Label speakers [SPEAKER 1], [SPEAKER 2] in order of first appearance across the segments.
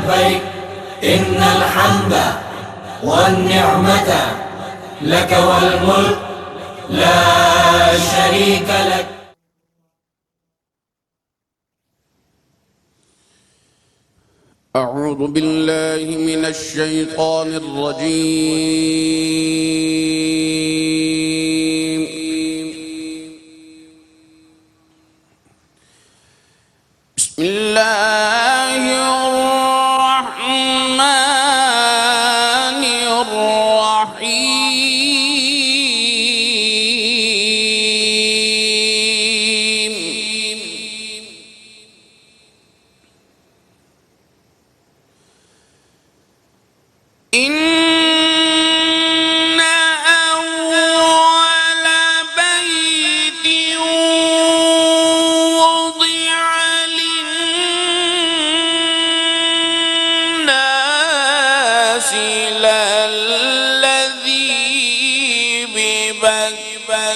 [SPEAKER 1] لبيك إن الحمد والنعمة لك والملك لا شريك لك.
[SPEAKER 2] أعوذ بالله من الشيطان الرجيم. بسم الله الرحمن الرحيم. إن أول بيت وضع للناس للذي ببكة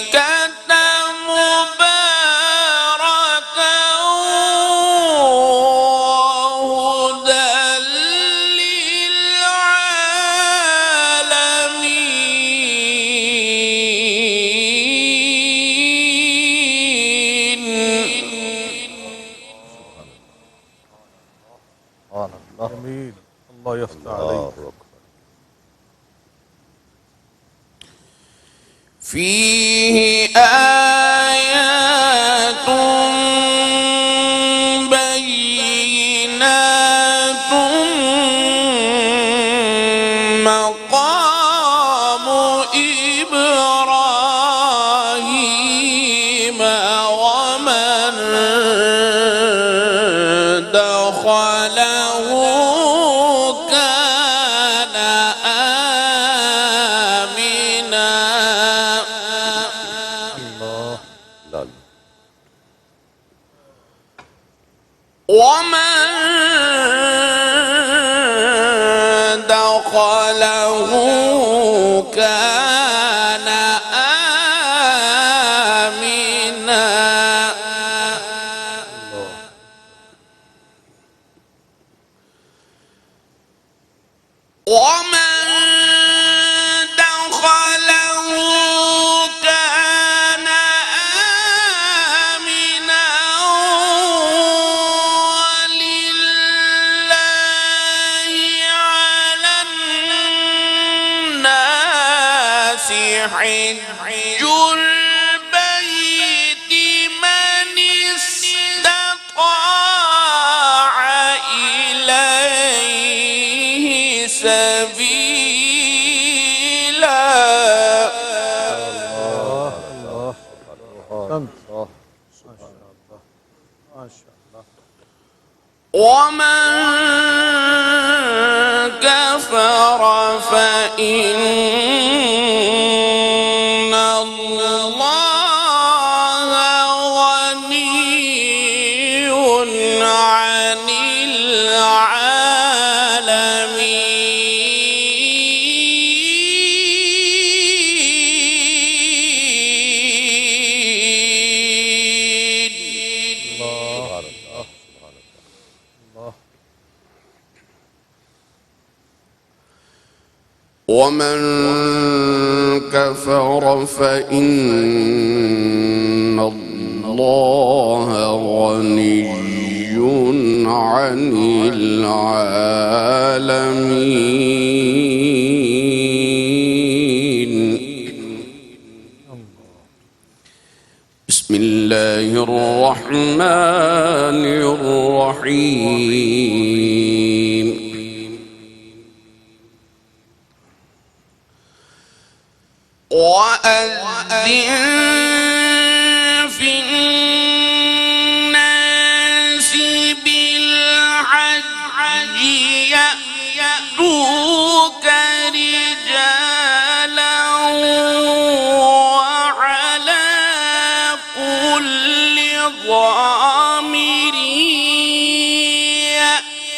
[SPEAKER 2] مباركا وهدى
[SPEAKER 3] جميل. الله يفتح عليك.
[SPEAKER 2] فيه آيات بينات مقام إبراهيم ومن دخله كان آمنا. ومن دخله كان آمنا. ومن دخله كان آمنا ولله على الناس حج البيت من استطاع إليه سبيلا.
[SPEAKER 3] الله أحسنت. ما شاء الله.
[SPEAKER 2] ومن كفر فإن الله غني عن العالمين.
[SPEAKER 3] الله.
[SPEAKER 2] ومن كفر فإن الله غني عن العالمين. بسم الله الرحمن الرحيم. وأذن في الناس بالحج يأتوك رجالا وعلى كل ضامر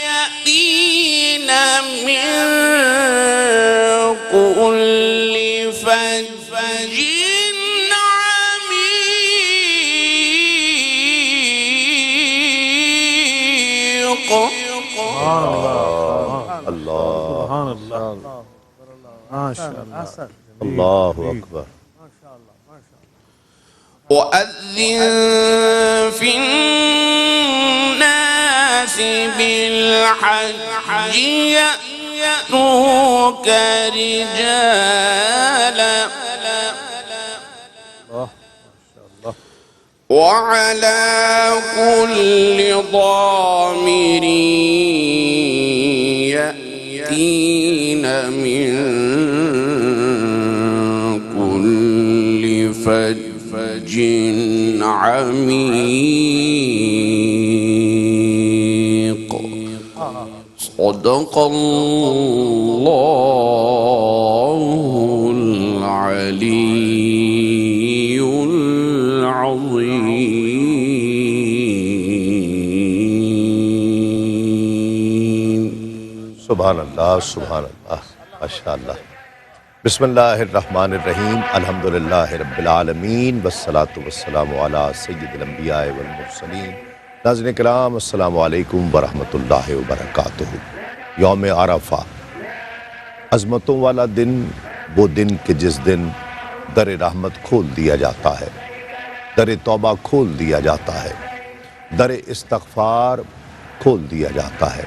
[SPEAKER 2] يأتين من كل فج عميق.
[SPEAKER 3] اللہ
[SPEAKER 4] سبحان اللہ
[SPEAKER 3] ماشاء
[SPEAKER 4] ماشاء اللہ
[SPEAKER 3] اللہ اکبر
[SPEAKER 2] وأذن في الناس بالحج يأتوك رجالا وعلى كل ضامر يأتين من كل فج عميق صدق الله العلي العظيم.
[SPEAKER 3] سبحان اللہ سبحان اللہ ماشاء اللہ. بسم اللہ الرحمن الرحیم. الحمدللہ رب العالمین والصلاة والسلام علی سید الانبیاء والمرسلین. ناظرین کرام السلام علیکم ورحمۃ اللہ وبرکاتہ. یوم عرفہ عظمتوں والا دن، وہ دن کہ جس دن در رحمت کھول دیا جاتا ہے، در توبہ کھول دیا جاتا ہے، در استغفار کھول دیا جاتا ہے.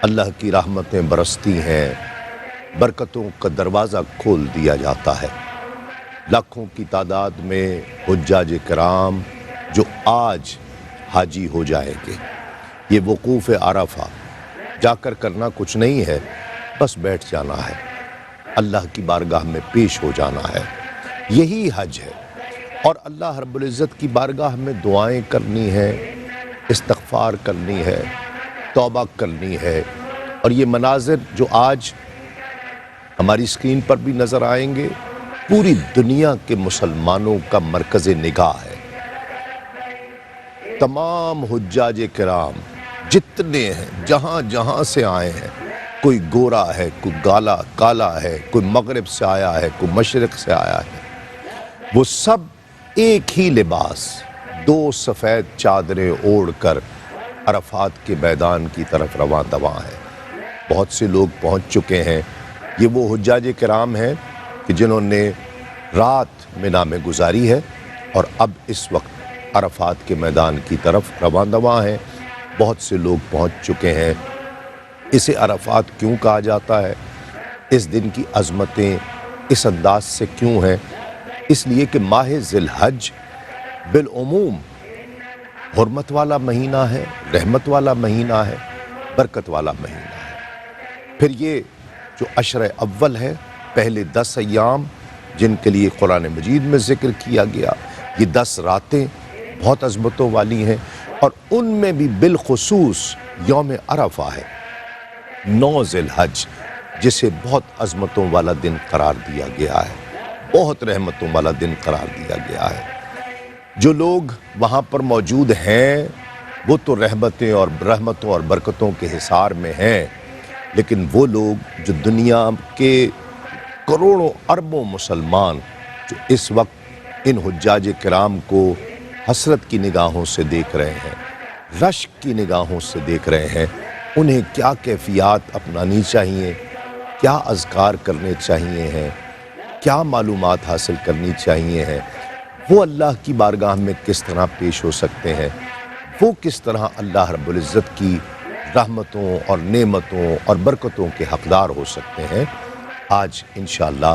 [SPEAKER 3] اللہ کی رحمتیں برستی ہیں، برکتوں کا دروازہ کھول دیا جاتا ہے. لاکھوں کی تعداد میں حجاج کرام جو آج حاجی ہو جائیں گے. یہ وقوف عرفہ جا کر کرنا کچھ نہیں ہے، بس بیٹھ جانا ہے، اللہ کی بارگاہ میں پیش ہو جانا ہے. یہی حج ہے. اور اللہ رب العزت کی بارگاہ میں دعائیں کرنی ہیں، استغفار کرنی ہے، توبہ کرنی ہے. اور یہ مناظر جو آج ہماری اسکرین پر بھی نظر آئیں گے، پوری دنیا کے مسلمانوں کا مرکز نگاہ ہے. تمام حجاج کرام جتنے ہیں، جہاں جہاں سے آئے ہیں، کوئی گورا ہے، کوئی کالا ہے، کوئی مغرب سے آیا ہے، کوئی مشرق سے آیا ہے، وہ سب ایک ہی لباس، دو سفید چادریں اوڑھ کر عرفات کے میدان کی طرف رواں دواں ہیں. بہت سے لوگ پہنچ چکے ہیں. یہ وہ حجاج کرام ہیں کہ جنہوں نے رات منا میں گزاری ہے اور اب اس وقت عرفات کے میدان کی طرف رواں دواں ہیں. بہت سے لوگ پہنچ چکے ہیں. اسے عرفات کیوں کہا جاتا ہے؟ اس دن کی عظمتیں اس انداز سے کیوں ہیں؟ اس لیے کہ ماہ ذی الحج بالعموم حرمت والا مہینہ ہے، رحمت والا مہینہ ہے، برکت والا مہینہ ہے. پھر یہ جو عشر اول ہے، پہلے 10 ایام جن کے لیے قرآن مجید میں ذکر کیا گیا، یہ 10 راتیں بہت عظمتوں والی ہیں. اور ان میں بھی بالخصوص یوم عرفہ ہے، 9 ذی الحج، جسے بہت عظمتوں والا دن قرار دیا گیا ہے، بہت رحمتوں والا دن قرار دیا گیا ہے. جو لوگ وہاں پر موجود ہیں وہ تو رحمتوں اور برکتوں کے حصار میں ہیں، لیکن وہ لوگ جو دنیا کے کروڑوں اربوں مسلمان جو اس وقت ان حجاج کرام کو حسرت کی نگاہوں سے دیکھ رہے ہیں، رشک کی نگاہوں سے دیکھ رہے ہیں، انہیں کیا کیفیات اپنانی چاہیے، کیا اذکار کرنے چاہیے ہیں، کیا معلومات حاصل کرنی چاہیے ہیں، وہ اللہ کی بارگاہ میں کس طرح پیش ہو سکتے ہیں، وہ کس طرح اللہ رب العزت کی رحمتوں اور نعمتوں اور برکتوں کے حقدار ہو سکتے ہیں. آج انشاءاللہ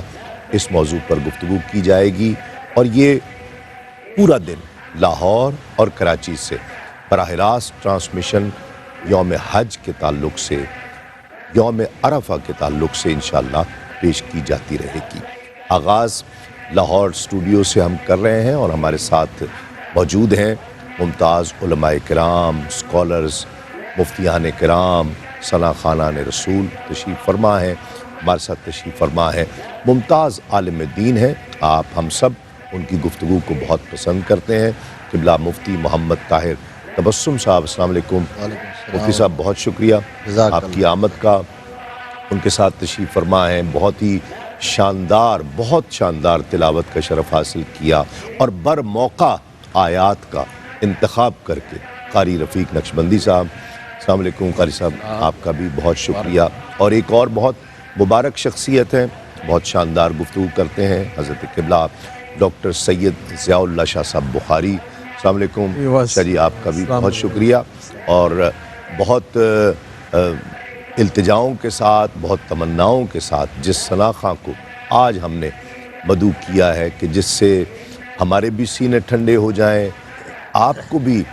[SPEAKER 3] اس موضوع پر گفتگو کی جائے گی. اور یہ پورا دن لاہور اور کراچی سے براہ راست ٹرانسمیشن یوم حج کے تعلق سے، یوم عرفہ کے تعلق سے انشاءاللہ پیش کی جاتی رہے گی. آغاز لاہور اسٹوڈیو سے ہم کر رہے ہیں اور ہمارے ساتھ موجود ہیں ممتاز علماء کرام، اسکالرز، مفتیان کرام، ثنا خانان رسول تشریف فرما ہیں. ہمارے ساتھ تشریف فرما ہے ممتاز عالم دین ہیں. آپ ہم سب ان کی گفتگو کو بہت پسند کرتے ہیں. قبلہ مفتی محمد طاہر تبسم صاحب، السلام علیکم. مفتی صاحب بہت شکریہ آپ کی آمد کا. ان کے ساتھ تشریف فرما ہیں. بہت ہی بہت شاندار تلاوت کا شرف حاصل کیا اور بر موقع آیات کا انتخاب کر کے قاری رفیق نقشبندی صاحب. السلام علیکم قاری صاحب، آپ کا بھی بہت شکریہ. اور ایک اور بہت مبارک شخصیت ہے، بہت شاندار گفتگو کرتے ہیں، حضرت قبلہ ڈاکٹر سید ضیاء اللہ شاہ صاحب بخاری. السلام علیکم شاہ جی، آپ کا بھی بہت شکریہ. اور بہت التجاؤں کے ساتھ، بہت تمناؤں کے ساتھ جس ثنا خاں کو آج ہم نے مدعو کیا ہے کہ جس سے ہمارے بھی سینے ٹھنڈے ہو جائیں، آپ کو بھی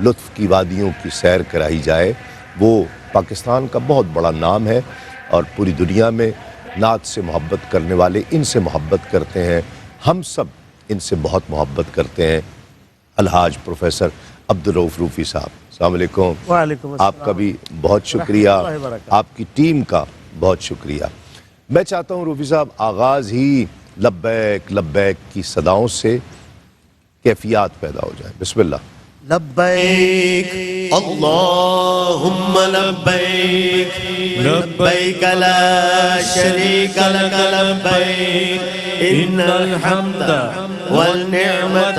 [SPEAKER 3] لطف کی وادیوں کی سیر کرائی جائے. وہ پاکستان کا بہت بڑا نام ہے اور پوری دنیا میں نعت سے محبت کرنے والے ان سے محبت کرتے ہیں. ہم سب ان سے بہت محبت کرتے ہیں. الحاج پروفیسر عبدالرؤف روفی صاحب، السلام علیکم.
[SPEAKER 4] وعلیکم السلام.
[SPEAKER 3] آپ کا بھی بہت شکریہ،
[SPEAKER 4] رحمۃ اللہ وبرکاتہ.
[SPEAKER 3] آپ کی ٹیم کا بہت شکریہ. میں چاہتا ہوں روفی صاحب آغاز ہی لبیک لبیک کی صداؤں سے کیفیات پیدا ہو جائے. بسم اللہ.
[SPEAKER 4] لبیک اللہم لبیک لبیک لا شریک لک لبیک ان الحمد والنعمت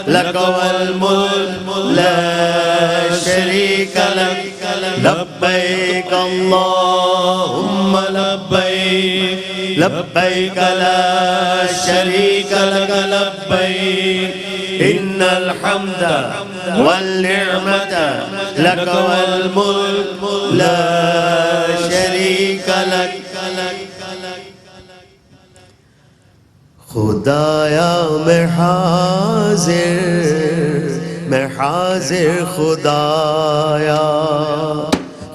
[SPEAKER 4] لک والملک لا شریک لک لبیک اللہم لبیک لبیک لا شریک لک لبیک ان الحمد والنعمت لک والملک لا شریک لک. خدایا میں حاضر خدایا،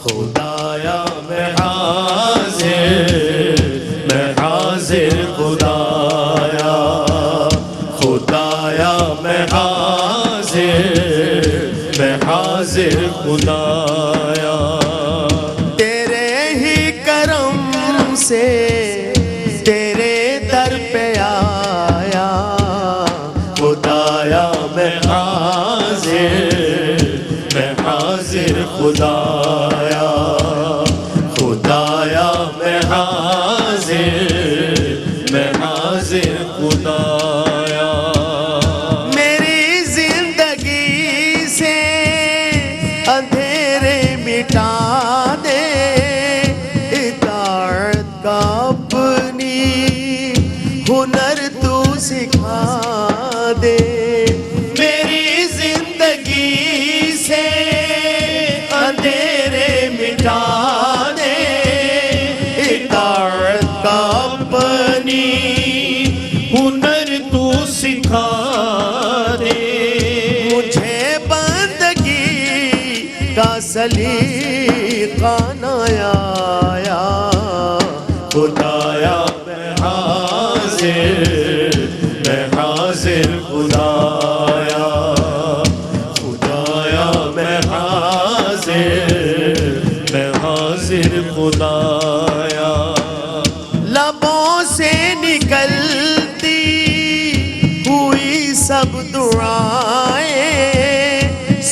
[SPEAKER 4] خدایا میں حاضر خدایا، خدایا میں حاضر خدایا. تیرے ہی کرم سے تیرے در پہ آیا، خدایا میں حاضر خدایا، خدایا میں حاضر خدایا. میری زندگی سے اندھیرے مٹا دے، اطاعت کا اپنی ہنر تو سکھا دے. میری زندگی سے اندھیرے مٹا دے، اطاعت کا اپنی ہنر تو سکھا دے. مجھے بندگی کا سلیقہ نہ آیا، خدایا میں حاضر خدایا، خدایا میں حاضر خدایا. لبوں سے نکلتی ہوئی سب دعائیں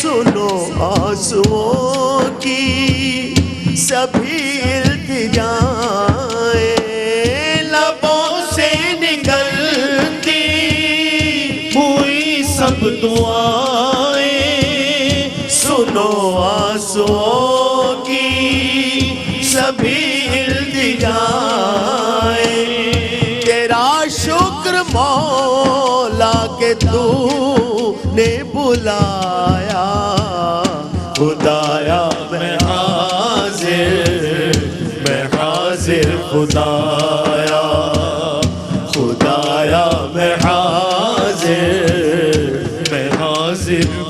[SPEAKER 4] سنو آنسوؤں کی سبھی التجائیں. لبوں سے نکلتی ہوئی سب دعائیں سنو آنسوؤں کی سبھی التجائیں. تیرا شکر مولا کہ تو نے بلایا، خدایا میں حاضر خدایا، خدایا میں حاضر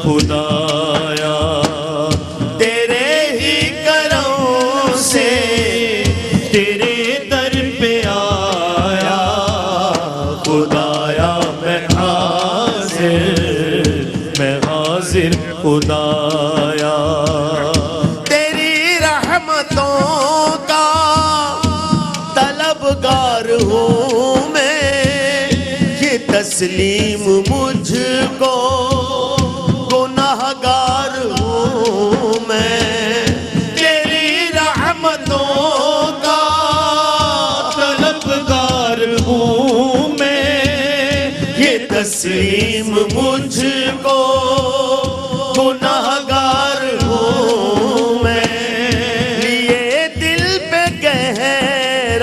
[SPEAKER 4] خدایا. تیرے ہی کرم سے تیرے در پہ آیا، خدایا میں حاضر خدایا. تیری رحمتوں کا طلبگار ہوں میں، یہ تسلیم مجھ کو گناہگار ہوں میں. تیری رحمتوں کا طلبگار ہوں میں، یہ تسلیم مجھ کو گناہگار ہوں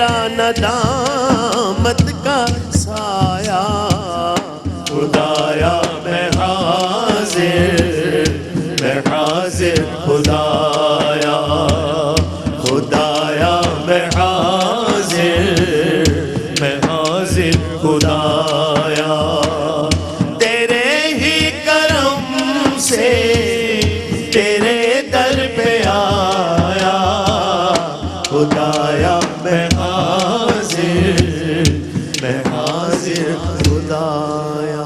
[SPEAKER 4] تیرا ندامت کا سایہ خدایا میں حاضر خدایا خدایا میں حاضر خدایا تیرے ہی کرم سے تیرے در پہ آیا خدایا میں حاضر خدایا۔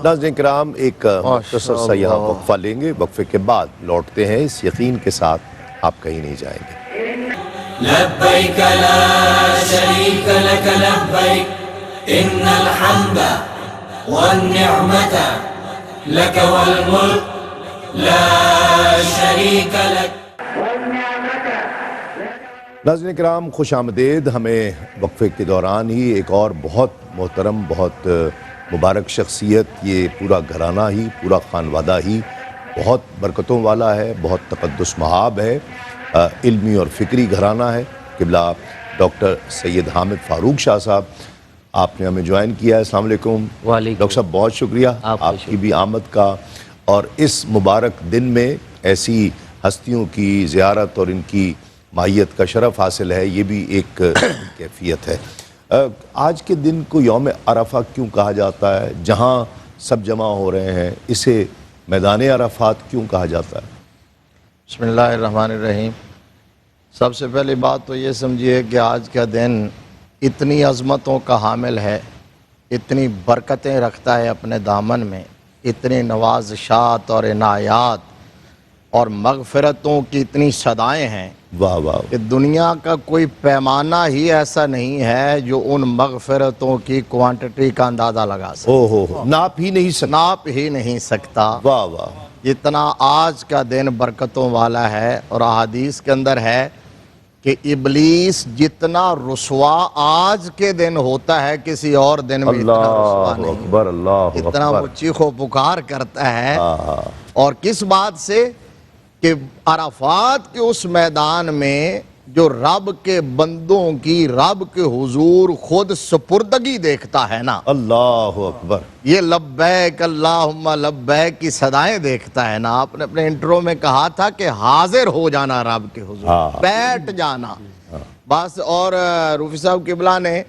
[SPEAKER 3] ناظرین کرام، ایک مختصر سا یہاں وقفہ لیں گے، وقفے کے بعد لوٹتے ہیں اس یقین کے ساتھ آپ کہیں نہیں جائیں گے۔
[SPEAKER 1] لبیک لا شریک لک لبیک ان الحمد والنعمت لک والملک لا شریک لک۔
[SPEAKER 3] ناظرین کرام، خوش آمدید۔ ہمیں وقفے کے دوران ہی ایک اور بہت محترم، بہت مبارک شخصیت، یہ پورا گھرانہ ہی، پورا خانوادہ ہی بہت برکتوں والا ہے، بہت تقدس مآب ہے، علمی اور فکری گھرانہ ہے۔ قبلہ ڈاکٹر سید حامد فاروق شاہ صاحب، آپ نے ہمیں جوائن کیا ہے۔ السلام علیکم ڈاکٹر صاحب، بہت شکریہ آپ کی بھی آمد کا، اور اس مبارک دن میں ایسی ہستیوں کی زیارت اور ان کی ماہیت کا شرف حاصل ہے، یہ بھی ایک کیفیت ہے۔ آج کے دن کو یوم عرفہ کیوں کہا جاتا ہے؟ جہاں سب جمع ہو رہے ہیں، اسے میدان عرفات کیوں کہا جاتا ہے؟
[SPEAKER 5] بسم اللہ الرحمن الرحیم۔ سب سے پہلی بات تو یہ سمجھیے کہ آج کا دن اتنی عظمتوں کا حامل ہے، اتنی برکتیں رکھتا ہے اپنے دامن میں، اتنی نوازشات اور عنایات اور مغفرتوں کی اتنی صدائیں ہیں
[SPEAKER 3] واہ واہ،
[SPEAKER 5] کہ دنیا کا کوئی پیمانہ ہی ایسا نہیں ہے جو ان مغفرتوں کی کوانٹٹی کا اندازہ لگا سکے،
[SPEAKER 3] ناپ ہی نہیں سکتا،
[SPEAKER 5] ناپ ہی نہیں سکتا
[SPEAKER 3] واہ واہ،
[SPEAKER 5] جتنا آج کا دن برکتوں والا ہے۔ اور احادیث کے اندر ہے کہ ابلیس جتنا رسوا آج کے دن ہوتا ہے کسی اور دن میں اتنا رسوا
[SPEAKER 3] اللہ
[SPEAKER 5] نہیں،
[SPEAKER 3] اکبر، اللہ
[SPEAKER 5] اتنا وہ
[SPEAKER 3] اکبر۔
[SPEAKER 5] چیخ و پکار کرتا ہے۔ اور کس بات سے؟ کہ عرفات کے اس میدان میں جو رب کے بندوں کی رب کے حضور خود سپردگی دیکھتا ہے نا،
[SPEAKER 3] اللہ اکبر،
[SPEAKER 5] یہ لبیک اللہم لبیک کی صدائیں دیکھتا ہے نا۔ آپ نے اپنے انٹرو میں کہا تھا کہ حاضر ہو جانا رب کے حضور، بیٹھ جانا بس۔ اور روفی صاحب قبلہ نے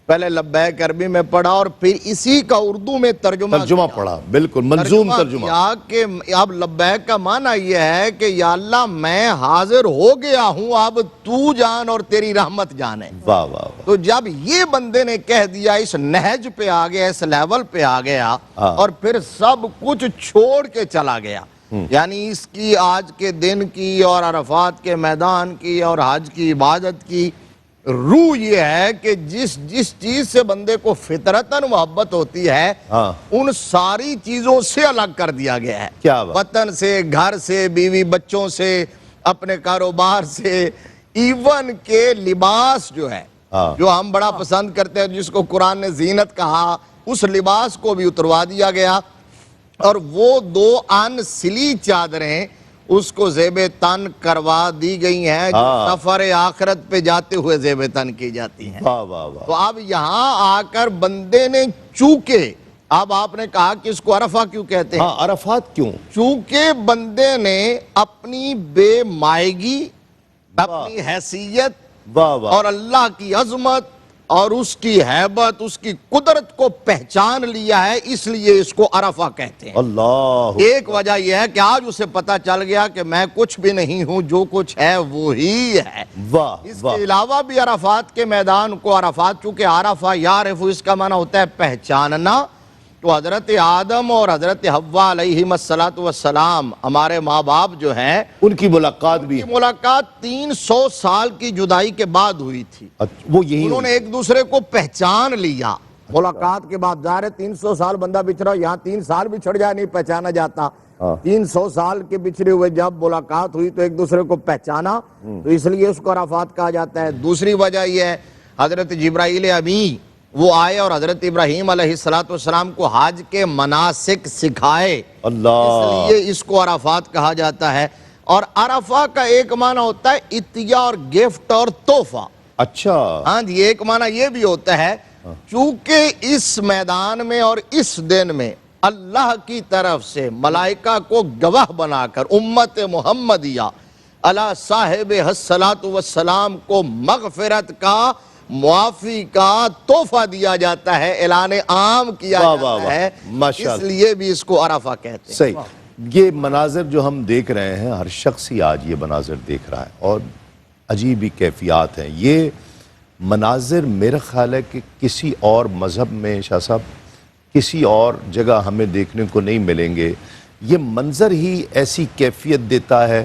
[SPEAKER 5] پہلے لبیک عربی میں پڑھا اور پھر اسی کا اردو میں ترجمہ
[SPEAKER 3] پڑھا، بالکل منظوم ترجمہ
[SPEAKER 5] کیا کہ اب لبیک کا معنی یہ ہے کہ یا اللہ میں حاضر ہو گیا ہوں، اب تو جان اور تیری رحمت جانے۔
[SPEAKER 3] واہ واہ،
[SPEAKER 5] تو جب یہ بندے نے کہہ دیا، اس نہج پہ آ گیا، اس لیول پہ آ گیا، اور پھر سب کچھ چھوڑ کے چلا گیا، یعنی اس کی آج کے دن کی اور عرفات کے میدان کی اور حج کی عبادت کی روح یہ ہے کہ جس چیز سے بندے کو فطرتاً محبت ہوتی ہے ان ساری چیزوں سے الگ کر دیا گیا ہے۔
[SPEAKER 3] کیا بات؟
[SPEAKER 5] وطن سے، گھر سے، بیوی بچوں سے، اپنے کاروبار سے، ایون کے لباس جو ہے جو ہم بڑا پسند کرتے ہیں، جس کو قرآن نے زینت کہا، اس لباس کو بھی اتروا دیا گیا، اور وہ 2 سلی چادریں اس کو زیب تن کروا دی گئی ہیں جو سفر آخرت پہ جاتے ہوئے زیب تن کی جاتی ہیں۔ تو اب یہاں آ کر بندے نے چونکہ، اب آپ نے کہا کہ اس کو عرفہ کیوں کہتے ہیں؟
[SPEAKER 3] عرفات کیوں؟
[SPEAKER 5] چونکہ بندے نے اپنی بے مائگی، اپنی حیثیت اور اللہ کی عظمت اور اس کی ہیبت، اس کی قدرت کو پہچان لیا ہے، اس لیے اس کو عرفہ کہتے ہیں۔
[SPEAKER 3] اللہ،
[SPEAKER 5] ایک وجہ یہ ہے کہ آج اسے پتا چل گیا کہ میں کچھ بھی نہیں ہوں، جو کچھ ہے وہی ہے۔ اس کے علاوہ بھی عرفات کے میدان کو، عرفات چونکہ عرفہ یعرف، اس کا معنی ہوتا ہے پہچاننا، تو حضرت آدم اور حضرت حوا علیہم السلام ہمارے ماں باپ جو ہیں،
[SPEAKER 3] ان کی ملاقات بھی
[SPEAKER 5] 300 سال کی جدائی کے بعد ہوئی تھی۔
[SPEAKER 3] وہ یہی
[SPEAKER 5] انہوں نے ایک دوسرے کو پہچان لیا ملاقات کے بعد۔ ظاہر ہے 300 سال بندہ بچھڑا، یہاں 3 سال بچھڑ جائے نہیں پہچانا جاتا۔ 300 سال کے بچھڑے ہوئے جب ملاقات ہوئی تو ایک دوسرے کو پہچانا، تو اس لیے اس کو عرفات کہا جاتا ہے۔ دوسری وجہ یہ ہے حضرت جبرائیل امی وہ آئے اور حضرت ابراہیم علیہ السلام کو حج کے مناسک سکھائے، اس لیے اس کو عرفات کہا جاتا ہے۔ اور عرفہ کا ایک معنی ہوتا ہے عطیہ اور گفٹ اور تحفہ،
[SPEAKER 3] اچھا
[SPEAKER 5] ہاں جی، ایک معنی یہ بھی ہوتا ہے چونکہ اس میدان میں اور اس دن میں اللہ کی طرف سے ملائکہ کو گواہ بنا کر امت محمدیہ علی صاحب الصلاۃ والسلام کو مغفرت کا، معافی کا تحفہ دیا جاتا ہے، اعلان عام کیا
[SPEAKER 3] واہ واہ
[SPEAKER 5] جاتا ہے،
[SPEAKER 3] واہ، ماشاءاللہ۔
[SPEAKER 5] اس لیے بھی اس کو عرفہ کہتے ہیں۔
[SPEAKER 3] صحیح، یہ مناظر جو ہم دیکھ رہے ہیں، ہر شخص ہی آج یہ مناظر دیکھ رہا ہے اور عجیب ہی کیفیات ہیں۔ یہ مناظر میرا خیال ہے کہ کسی اور مذہب میں شاہ صاحب کسی اور جگہ ہمیں دیکھنے کو نہیں ملیں گے۔ یہ منظر ہی ایسی کیفیت دیتا ہے،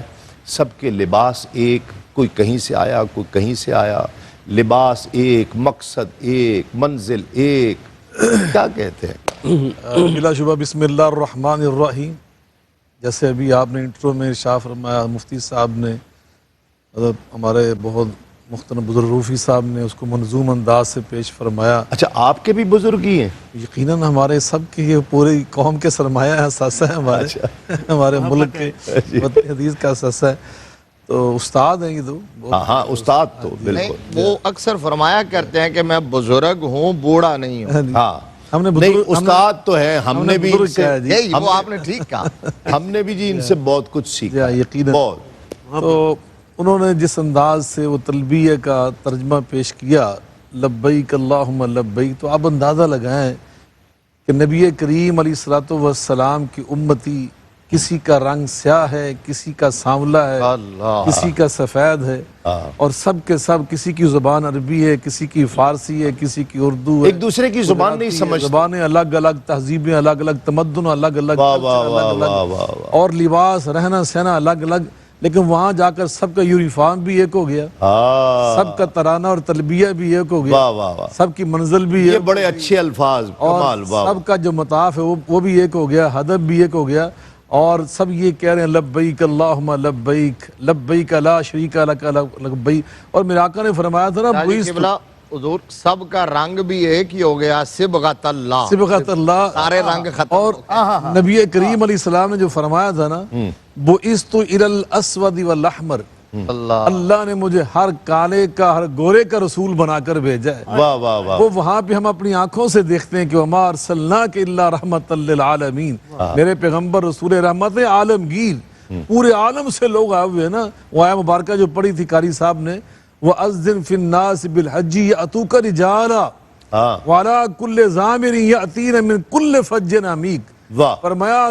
[SPEAKER 3] سب کے لباس ایک، کوئی کہیں سے آیا کوئی کہیں سے آیا، لباس ایک، مقصد ایک، منزل ایک، کیا کہتے ہیں؟
[SPEAKER 6] بلا شبہ بسم اللہ الرحمن الرحیم، جیسے ابھی آپ نے انٹرو میں ارشاد فرمایا، مفتی صاحب نے، ہمارے بہت محترم بزرگ روفی صاحب نے اس کو منظوم انداز سے پیش فرمایا۔
[SPEAKER 3] اچھا آپ کے بھی بزرگ ہی ہیں؟
[SPEAKER 6] یقیناً ہمارے سب کے، یہ پوری قوم کے سرمایہ ہے، اثاثہ ہے ہمارے، ہمارے ملک کے وطن حدیث کا اثاثہ ہے، تو استاد ہیں یہ تو۔
[SPEAKER 3] ہاں استاد تو
[SPEAKER 5] نہیں،
[SPEAKER 3] بالکل،
[SPEAKER 5] وہ اکثر فرمایا کرتے ہیں کہ میں بزرگ ہوں، بوڑھا نہیں ہوں۔
[SPEAKER 3] ہاں
[SPEAKER 6] ہم نے
[SPEAKER 3] نہیں استاد تو ہے، ہم نے بھی ان سے،
[SPEAKER 5] یہی وہ آپ نے ٹھیک کہا۔
[SPEAKER 3] ہم نے بھی جی ان سے بہت کچھ سیکھا ہے،
[SPEAKER 6] یقیناً۔
[SPEAKER 3] بہت۔
[SPEAKER 6] تو انہوں نے جس انداز سے وہ تلبیہ کا ترجمہ پیش کیا، لبیک اللہم لبیک، تو آپ اندازہ لگائیں کہ نبی کریم علیہ الصلوۃ والسلام کی امتی، کسی کا رنگ سیاہ ہے، کسی کا سانولا ہے، کسی کا سفید ہے، اور سب کے سب، کسی کی زبان عربی ہے، کسی کی فارسی ہے، کسی کی اردو ہے،
[SPEAKER 3] ایک دوسرے کی زبان نہیں سمجھتے،
[SPEAKER 6] زبانیں الگ الگ، تہذیبیں الگ الگ، تمدن الگ الگ، کلچر الگ الگ، اور لباس، رہنا سہنا الگ الگ، لیکن وہاں جا کر سب کا یونیفارم بھی ایک ہو گیا، سب کا ترانہ اور تلبیہ بھی ایک ہو گیا، سب کی منزل بھی
[SPEAKER 3] یہ
[SPEAKER 6] ایک،
[SPEAKER 3] بڑے اچھے الفاظ، کمال،
[SPEAKER 6] اور سب کا جو مطاف ہے وہ بھی ایک ہو گیا، ہدف بھی ایک ہو گیا، اور سب یہ کہہ رہے ہیں لبیک اللہم لبیک، لبیک لا شریک لک لبیک۔ اور میرے آقا نے فرمایا تھا نا،
[SPEAKER 5] قبلہ حضور، سب کا رنگ بھی ایک ہی ہو گیا، صبغۃ اللہ،
[SPEAKER 6] صبغۃ اللہ،
[SPEAKER 5] سارے رنگ ختم۔
[SPEAKER 6] اور نبی کریم علیہ السلام نے جو فرمایا تھا نا، بُعِثْتُ إِلَى الْأَسْوَدِ وَالْأَحْمَرِ، اللہ نے مجھے ہر کالے کا، ہر گورے کا رسول بنا کر بھیجا ہے۔
[SPEAKER 3] واہ واہ واہ،
[SPEAKER 6] وہ وہاں پہ ہم اپنی آنکھوں سے دیکھتے ہیں کہ وَمَا أَرْسَلْنَاكَ إِلَّا رَحْمَةً لِّلْعَالَمِينَ، میرے پیغمبر رسول رحمت عالمگیر، پورے عالم سے لوگ آئے ہوئے ہیں نا۔ وہ آیہ مبارکہ جو پڑھی تھی قاری صاحب نے، وَأَذِّن فِي النَّاسِ بِالْحَجِّ يَأْتُوكَ رِجَالًا وَعَلَىٰ كُلِّ ضَامِرٍ يَأْتِينَ مِن كُلِّ فَجٍّ عَمِيقٍ، فرمایا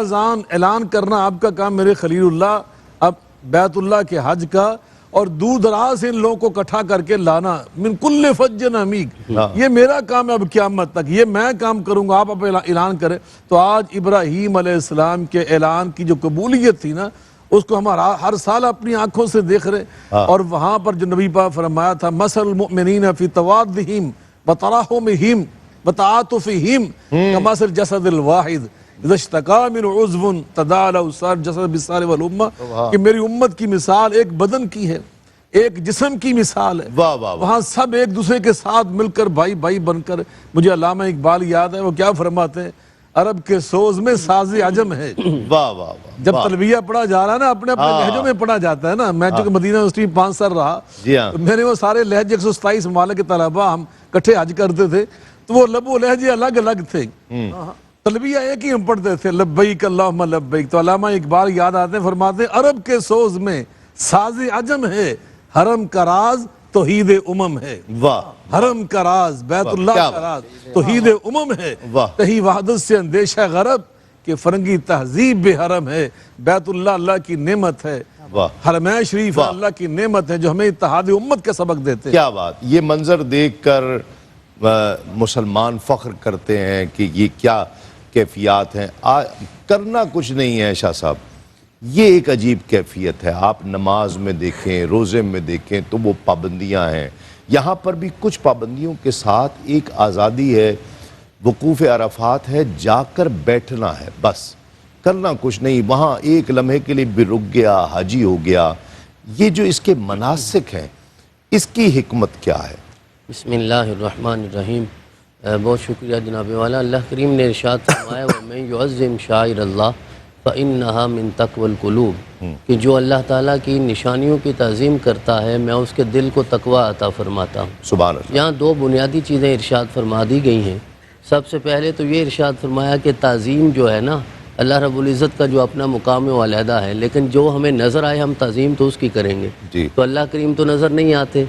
[SPEAKER 6] اعلان کرنا آپ کا کام میرے خلیل اللہ، اب بیت اللہ کے حج کا، اور دور دراز سے ان لوگوں کو اکٹھا کر کے لانا، من کل فج عمیق، یہ میرا کام ہے اب قیامت تک، یہ میں کام کروں گا، آپ اب اعلان کریں۔ تو آج ابراہیم علیہ السلام کے اعلان کی جو قبولیت تھی نا، اس کو ہم ہر سال اپنی آنکھوں سے دیکھ رہے، اور وہاں پر جو نبی پاک فرمایا تھا، مثل المؤمنین فی توادہم وتراحمہم وتعاطفہم کمثل الجسد الواحد اذا اشتکا من عضو تداعی له سائر الجسد بالسہر والحمى، کہ میری امت کی مثال ایک بدن کی ہے، ایک جسم کی مثال ہے، وہاں سب ایک دوسرے کے ساتھ مل کر بھائی بھائی بن کر۔ مجھے علامہ اقبال یاد ہے، وہ کیا فرماتے ہیں، عرب کے سوز میں ساز عجم ہے۔ جب تلبیہ پڑھا جا رہا ہے نا، اپنے اپنے لہجوں میں پڑھا جاتا ہے نا۔ میں چونکہ مدینہ یونیورسٹی میں 5 سال رہا، میں نے وہ سارے لہجے 127 ممالک کے طلباء ہم کٹھے حج کرتے تھے، تو وہ لب و لہجے الگ الگ تھے، تلبیہ ایک ہی ہم پڑھتے تھے، لبیک اللہم لبیک۔ تو علامہ اقبال یاد آتے ہیں، فرماتے ہیں عرب کے سوز میں ساز عجم ہے، حرم کا راز توحید امم ہے، حرم کا راز، بیت اللہ کا راز توحید امم ہے، کہیں وحدت سے اندیشہ غرب کہ فرنگی تہذیب بے حرم ہے، بیت اللہ اللہ کی نعمت ہے، حرمین شریف اللہ کی نعمت ہے جو ہمیں اتحاد امت کا سبق دیتے ہیں۔
[SPEAKER 3] کیا بات، یہ منظر دیکھ کر مسلمان فخر کرتے ہیں کہ یہ کیا کیفیات ہیں۔ کرنا کچھ نہیں ہے شاہ صاحب، یہ ایک عجیب کیفیت ہے۔ آپ نماز میں دیکھیں، روزے میں دیکھیں تو وہ پابندیاں ہیں، یہاں پر بھی کچھ پابندیوں کے ساتھ ایک آزادی ہے، وقوف عرفات ہے، جا کر بیٹھنا ہے، بس کرنا کچھ نہیں۔ وہاں ایک لمحے کے لیے بھی رک گیا، حاجی ہو گیا۔ یہ جو اس کے مناسک ہیں، اس کی حکمت کیا ہے؟
[SPEAKER 7] بسم اللہ الرحمن الرحیم۔ بہت شکریہ جناب والا۔ اللہ کریم نے ارشاد فرمایا وَمَن يُعَظِّمْ شَعَائِرَ اللَّهِ فإنها من تقوى القلوب، کہ جو اللہ تعالیٰ کی نشانیوں کی تعظیم کرتا ہے میں اس کے دل کو تقوی عطا فرماتا ہوں۔
[SPEAKER 3] سبحان اللہ۔
[SPEAKER 7] یہاں دو بنیادی چیزیں ارشاد فرما دی گئی ہیں۔ سب سے پہلے تو یہ ارشاد فرمایا کہ تعظیم جو ہے نا، اللہ رب العزت کا جو اپنا مقام ہے وہ علیحدہ ہے، لیکن جو ہمیں نظر آئے ہم تعظیم تو اس کی کریں گے۔
[SPEAKER 3] جی۔
[SPEAKER 7] تو اللہ کریم تو نظر نہیں آتے،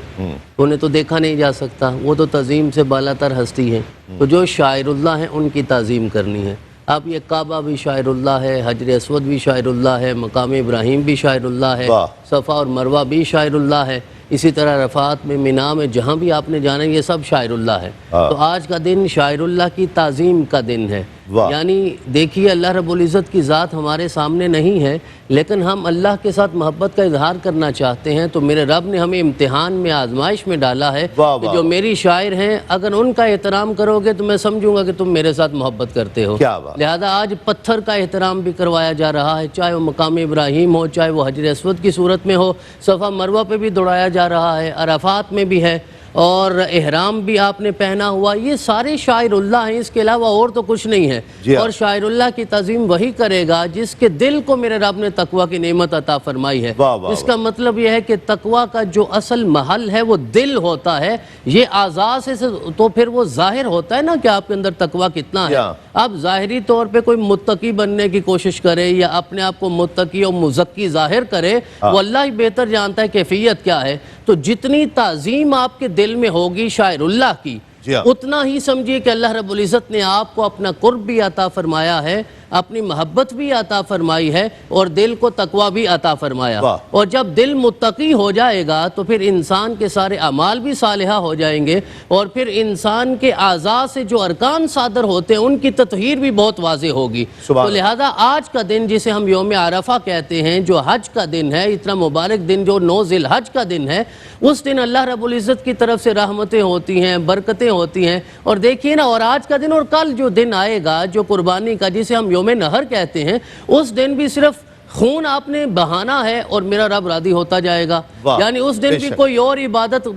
[SPEAKER 7] انہیں تو دیکھا نہیں جا سکتا، وہ تو تعظیم سے بالا تر ہستی ہیں، تو جو شاعر اللہ ہیں ان کی تعظیم کرنی ہے۔ اب یہ کعبہ بھی شاعر اللہ ہے، حجر اسود بھی شاعر اللہ ہے، مقام ابراہیم بھی شاعر اللہ ہے،
[SPEAKER 3] واہ۔
[SPEAKER 7] صفا اور مروہ بھی شاعر اللہ ہے، اسی طرح رفعات میں، مینا میں، جہاں بھی آپ نے جانا یہ سب شاعر اللہ ہے۔ تو آج کا دن شاعر اللہ کی تعظیم کا دن ہے۔
[SPEAKER 3] واہ۔
[SPEAKER 7] یعنی دیکھیے اللہ رب العزت کی ذات ہمارے سامنے نہیں ہے، لیکن ہم اللہ کے ساتھ محبت کا اظہار کرنا چاہتے ہیں، تو میرے رب نے ہمیں امتحان میں، آزمائش میں ڈالا ہے
[SPEAKER 3] واہ
[SPEAKER 7] کہ
[SPEAKER 3] واہ
[SPEAKER 7] جو میری شاعر ہیں اگر ان کا احترام کرو گے تو میں سمجھوں گا کہ تم میرے ساتھ محبت کرتے ہو۔
[SPEAKER 3] کیا بات۔
[SPEAKER 7] لہذا آج پتھر کا احترام بھی کروایا جا رہا ہے، چاہے وہ مقام ابراہیم ہو، چاہے وہ حجر اسود کی صورت میں ہو، صفا مروہ پہ بھی دوڑایا جا رہا ہے، عرفات میں بھی ہے، اور احرام بھی آپ نے پہنا ہوا، یہ سارے شاعر اللہ ہیں، اس کے علاوہ اور تو کچھ نہیں ہے۔
[SPEAKER 3] جی ہاں۔
[SPEAKER 7] اور شاعر اللہ کی تعظیم وہی کرے گا جس کے دل کو میرے رب نے تقوی کی نعمت عطا فرمائی ہے۔
[SPEAKER 3] واہ واہ
[SPEAKER 7] اس کا مطلب یہ ہے کہ تقوی کا جو اصل محل ہے وہ دل ہوتا ہے، یہ اعضاء سے تو پھر وہ ظاہر ہوتا ہے نا کہ آپ کے اندر تقوی کتنا ہے۔ اب ظاہری طور پہ کوئی متقی بننے کی کوشش کرے یا اپنے آپ کو متقی اور مزکی ظاہر کرے، وہ اللہ ہی بہتر جانتا ہے کیفیت کیا ہے۔ تو جتنی تعظیم آپ کے دل میں ہوگی شاعر اللہ کی، اتنا ہی سمجھیے کہ اللہ رب العزت نے آپ کو اپنا قرب بھی عطا فرمایا ہے، اپنی محبت بھی عطا فرمائی ہے، اور دل کو تقوی بھی عطا فرمایا۔ اور جب دل متقی ہو جائے گا تو پھر انسان کے سارے اعمال بھی صالحہ ہو جائیں گے، اور پھر انسان کے اعضاء سے جو ارکان صادر ہوتے ہیں ان کی تطہیر بھی بہت واضح ہوگی۔ تو لہذا آج کا دن جسے ہم یوم عرفہ کہتے ہیں، جو حج کا دن ہے، اتنا مبارک دن جو 9 ذی الحج کا دن ہے، اس دن اللہ رب العزت کی طرف سے رحمتیں ہوتی ہیں، برکتیں ہوتی ہیں۔ اور دیکھیے نا، اور آج کا دن اور کل جو دن آئے گا جو قربانی کا، جسے ہم یوم نہر کہتے ہیں، اس دن بھی صرف خون آپ نے بہانا ہے اور میرا رب راضی ہوتا جائے گا۔ یعنی اس دن بھی کوئی اور عبادت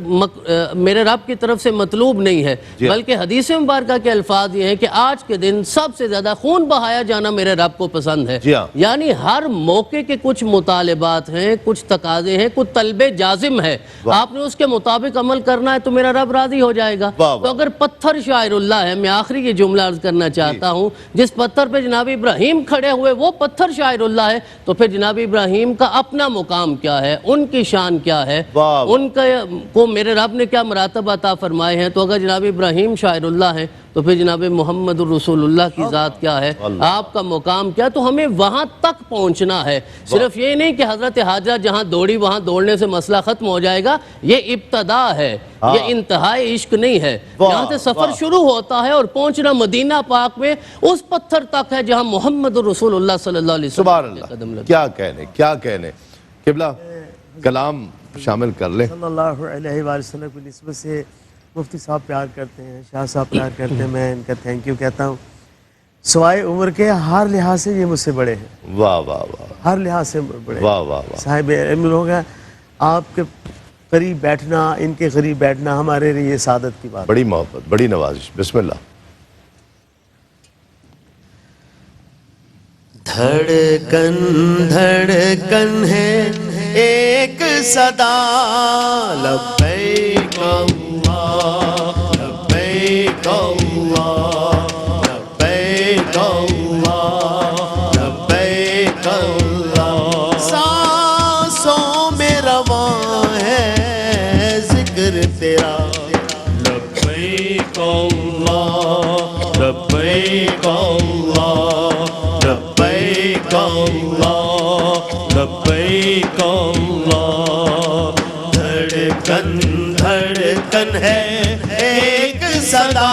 [SPEAKER 7] میرے رب کی طرف سے مطلوب نہیں ہے، بلکہ حدیث مبارکہ کے الفاظ یہ ہیں کہ آج کے دن سب سے زیادہ خون بہایا جانا میرے رب کو پسند ہے۔ یعنی ہر موقع کے کچھ مطالبات ہیں، کچھ تقاضے ہیں، کچھ طلب جازم ہے، آپ نے اس کے مطابق عمل کرنا ہے تو میرا رب راضی ہو جائے گا۔ تو اگر پتھر شاعر اللہ ہے، میں آخری یہ جملہ عرض کرنا چاہتا ہوں، جس پتھر پہ جناب ابراہیم کھڑے ہوئے وہ پتھر شاعر اللہ ہے، تو پھر جناب ابراہیم کا اپنا مقام کیا ہے، ان کی شان کیا ہے، ان کو میرے رب نے کیا مراتب عطا فرمائے ہیں۔ تو اگر جناب ابراہیم شاعر اللہ ہیں تو پھر جناب محمد الرسول اللہ کی ذات کیا ہے، آپ کا مقام کیا، تو ہمیں وہاں تک پہنچنا ہے۔ صرف یہ نہیں کہ حضرت حاجرہ جہاں دوڑی وہاں دوڑنے سے مسئلہ ختم ہو جائے گا، یہ ابتدا ہے، یہ انتہائی عشق نہیں ہے۔ یہاں سے سفر شروع ہوتا ہے اور پہنچنا مدینہ پاک میں اس پتھر تک ہے جہاں محمد الرسول اللہ صلی اللہ علیہ وسلم کے قدم لگے۔
[SPEAKER 3] کیا کہنے قبلہ کلام شامل کر لیں۔
[SPEAKER 4] صلی اللہ علیہ وآلہ وسلم کی نسبت سے مفتی صاحب پیار کرتے ہیں، شاہ صاحب پیار کرتے ہیں، میں ان کا تھینک یو کہتا ہوں۔ سوائے عمر کے ہر لحاظ سے یہ مجھ سے بڑے ہیں،
[SPEAKER 3] واہ واہ واہ،
[SPEAKER 4] ہر لحاظ سے بڑے،
[SPEAKER 3] واہ واہ واہ،
[SPEAKER 4] صاحب علم لوگ ہیں۔ آپ کے قریب بیٹھنا، ان کے قریب بیٹھنا ہمارے لیے سعادت کی بات،
[SPEAKER 3] بڑی محبت، بڑی نوازش۔ بسم اللہ۔
[SPEAKER 4] دھڑکن دھڑکن ہے ایک صدا، لبیک اللہ لبیک اللہ لبیک اللہ لبیک اللہ، سانسوں میں رواں ہے ذکر تیرا، لبیک اللہ لبیک اللہ لبیک اللہ لبیک اللہ، دھڑکن دھڑکن ہے ایک صدا،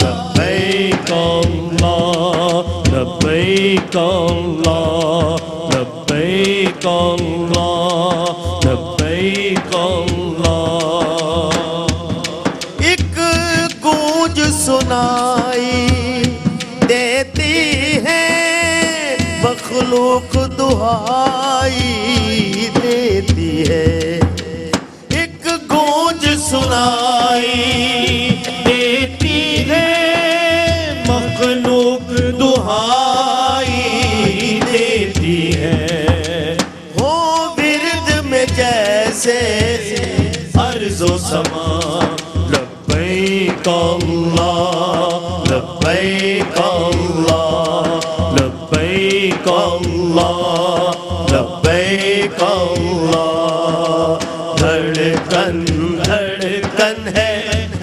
[SPEAKER 4] لبیک اللہ لبیک اللہ لبیک اللہ لبیک اللہ، ایک گونج سنائی دیتی ہے مخلوق، دہائی دیتی ہے، ایک گونج سنائی دیتی ہے مخلوق، دہائی
[SPEAKER 1] ارض و سما لبیک اللہ لبیک اللہ لبیک اللہ لبیک اللہ دھڑکن دھڑکن ہے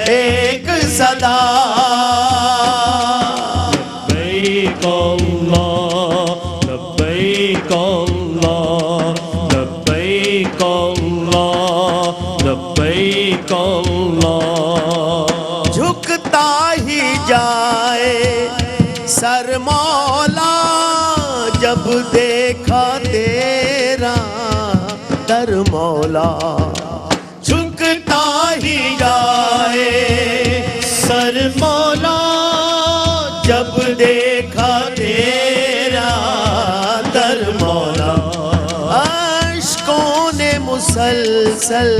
[SPEAKER 1] ایک صدا لبیک اللہ لبیک اللہ لبیک اللہ لبیک اللہ جھکتا ہی جائے سر مولا جب دیکھا تیرا در مولا جھکتا ہی جائے سر مولا جب دیکھا تیرا در مولا اشکوں نے مسلسل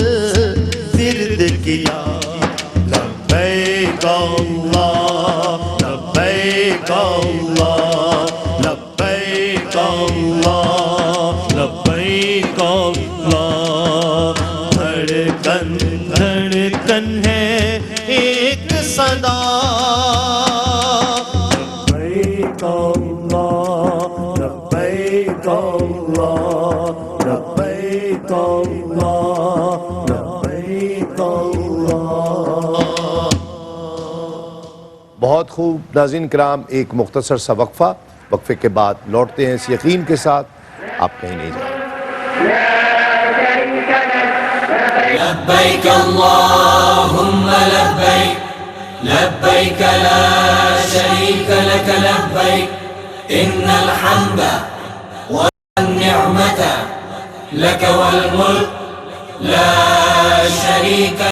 [SPEAKER 1] ورد کیا لبیک اللہ لبیک اللہ لبیک اللہ لبیک اللہ دھڑکن دھڑکن ہے ایک صدا لبیک اللہ لبیک اللہ لبیک اللہ لبیک اللہ
[SPEAKER 3] بہت خوب ناظرین کرام، ایک مختصر سا وقفہ، وقفے کے بعد لوٹتے ہیں اس یقین کے ساتھ آپ کہیں نہیں جائیں۔
[SPEAKER 1] لبیک اللہم لبیک لبیک لا شریک لک لبیک ان الحمد والنعمت لک والملک لا شریک